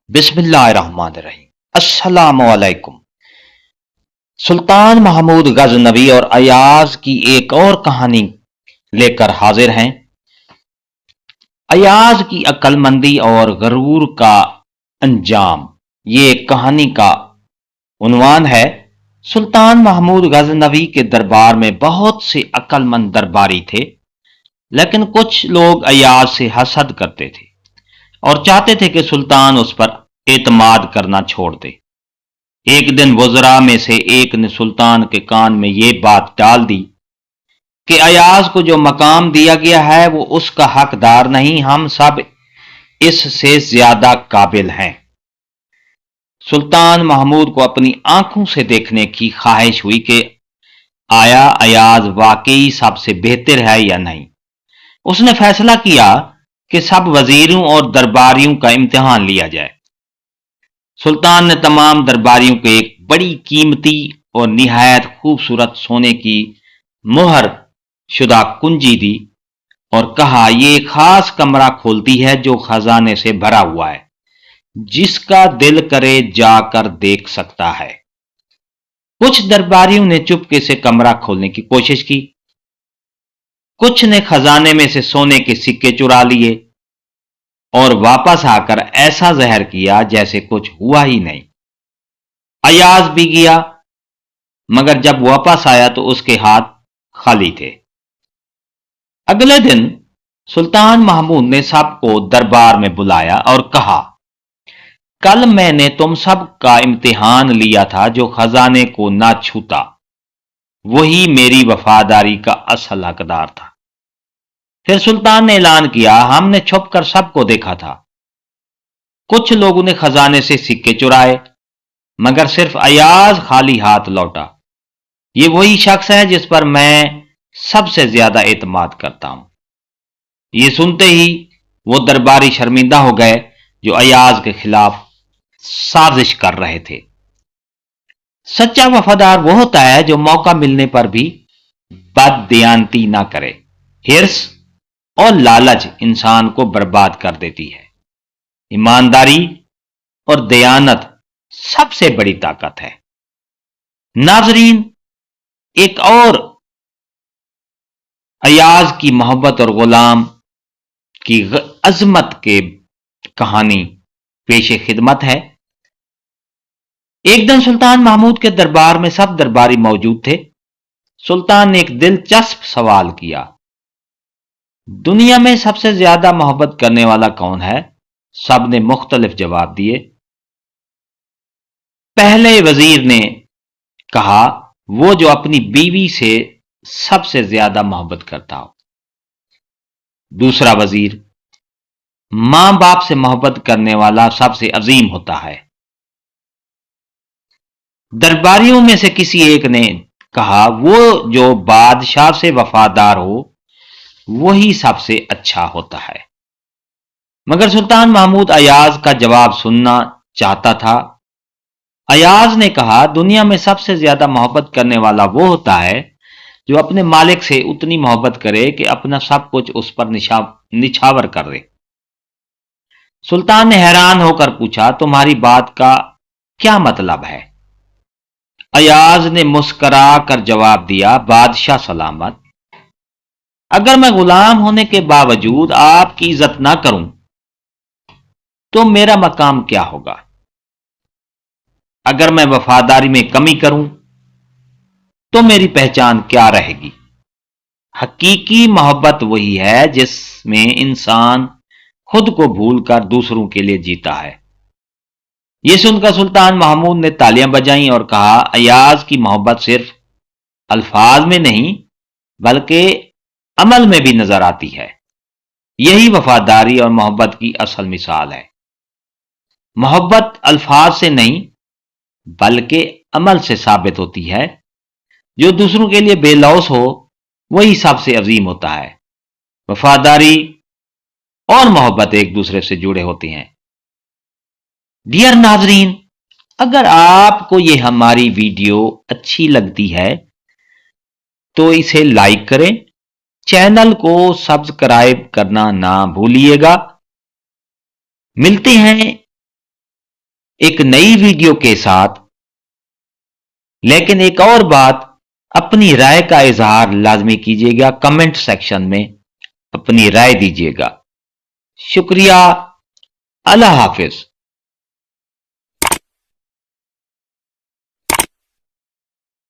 बिस्मिल्लाहिर्रहमानिर्रहीम। अस्सलाम वालेकुम। सुल्तान महमूद गजनवी और अयाज की एक और कहानी लेकर हाजिर हैं। अयाज की अक्लमंदी और गरूर का अंजाम, ये कहानी का उन्वान है। सुल्तान महमूद गजनवी के दरबार में बहुत से अक्लमंद दरबारी थे, लेकिन कुछ लोग अयाज से हसद करते थे और चाहते थे कि सुल्तान उस पर एतमाद करना छोड़ दे। एक दिन वज़रा में से एक ने सुल्तान के कान में ये बात डाल दी कि अयाज को जो मकाम दिया गया है वो उसका हकदार नहीं, हम सब इससे ज्यादा काबिल हैं। सुल्तान महमूद को अपनी आंखों से देखने की ख्वाहिश हुई कि आया अयाज वाकई सबसे बेहतर है या नहीं। उसने फैसला किया कि सब वजीरों और दरबारियों का इम्तिहान लिया जाए। सुल्तान ने तमाम दरबारियों को एक बड़ी कीमती और निहायत खूबसूरत सोने की मुहर शुदा कुंजी दी और कहा, ये खास कमरा खोलती है जो खजाने से भरा हुआ है, जिसका दिल करे जाकर देख सकता है। कुछ दरबारियों ने चुपके से कमरा खोलने की कोशिश की, कुछ ने खजाने में से सोने के सिक्के चुरा लिए और वापस आकर ऐसा जहर किया जैसे कुछ हुआ ही नहीं। अयाज भी गया, मगर जब वापस आया तो उसके हाथ खाली थे। अगले दिन सुल्तान महमूद ने सबको दरबार में बुलाया और कहा, कल मैंने तुम सब का इम्तिहान लिया था, जो खजाने को ना छूता वही मेरी वफादारी का असल हकदार था। फिर सुल्तान ने ऐलान किया, हमने छुपकर सबको देखा था। कुछ लोगों ने खजाने से सिक्के चुराए, मगर सिर्फ अयाज खाली हाथ लौटा। ये वही शख्स है जिस पर मैं सबसे ज्यादा एतमाद करता हूं। ये सुनते ही वो दरबारी शर्मिंदा हो गए जो अयाज के खिलाफ साजिश कर रहे थे। सच्चा वफादार वो होता है जो मौका मिलने पर भी बददियानती ना करे। हिर्स और लालच इंसान को बर्बाद कर देती है। ईमानदारी और दयानत सबसे बड़ी ताकत है। नाजरीन, एक और अयाज की मोहब्बत और गुलाम की अजमत के कहानी पेशे खिदमत है। एक दिन सुल्तान महमूद के दरबार में सब दरबारी मौजूद थे। सुल्तान ने एक दिलचस्प सवाल किया, दुनिया में सबसे ज्यादा मोहब्बत करने वाला कौन है? सब ने मुख्तलिफ जवाब दिए। पहले वजीर ने कहा, वो जो अपनी बीवी से सबसे ज्यादा मोहब्बत करता हो। दूसरा वजीर, मां बाप से मोहब्बत करने वाला सबसे अजीम होता है। दरबारियों में से किसी एक ने कहा, वो जो बादशाह से वफादार हो वही सबसे अच्छा होता है। मगर सुल्तान महमूद अयाज का जवाब सुनना चाहता था। अयाज ने कहा, दुनिया में सबसे ज्यादा मोहब्बत करने वाला वो होता है जो अपने मालिक से उतनी मोहब्बत करे कि अपना सब कुछ उस पर निछावर कर दे। सुल्तान ने हैरान होकर पूछा, तुम्हारी बात का क्या मतलब है? अयाज ने मुस्करा कर जवाब दिया, बादशाह सलामत, अगर मैं गुलाम होने के बावजूद आपकी इज्जत ना करूं तो मेरा मकाम क्या होगा? अगर मैं वफादारी में कमी करूं तो मेरी पहचान क्या रहेगी? हकीकी मोहब्बत वही है जिसमें इंसान खुद को भूलकर दूसरों के लिए जीता है। यह सुनकर सुल्तान महमूद ने तालियां बजाईं और कहा, अयाज की मोहब्बत सिर्फ अल्फाज में नहीं बल्कि अमल में भी नजर आती है। यही वफादारी और मोहब्बत की असल मिसाल है। मोहब्बत अल्फाज से नहीं बल्कि अमल से साबित होती है। जो दूसरों के लिए बेलौस हो वही सबसे अजीम होता है। वफादारी और मोहब्बत एक दूसरे से जुड़े होते हैं। डियर नाजरीन, अगर आपको ये हमारी वीडियो अच्छी लगती है तो इसे लाइक करें, चैनल को सब्सक्राइब करना ना भूलिएगा। मिलते हैं ایک نئی ویڈیو کے ساتھ۔ لیکن ایک اور بات، اپنی رائے کا اظہار لازمی کیجیے گا، کمنٹ سیکشن میں اپنی رائے دیجیے گا۔ شکریہ، اللہ حافظ۔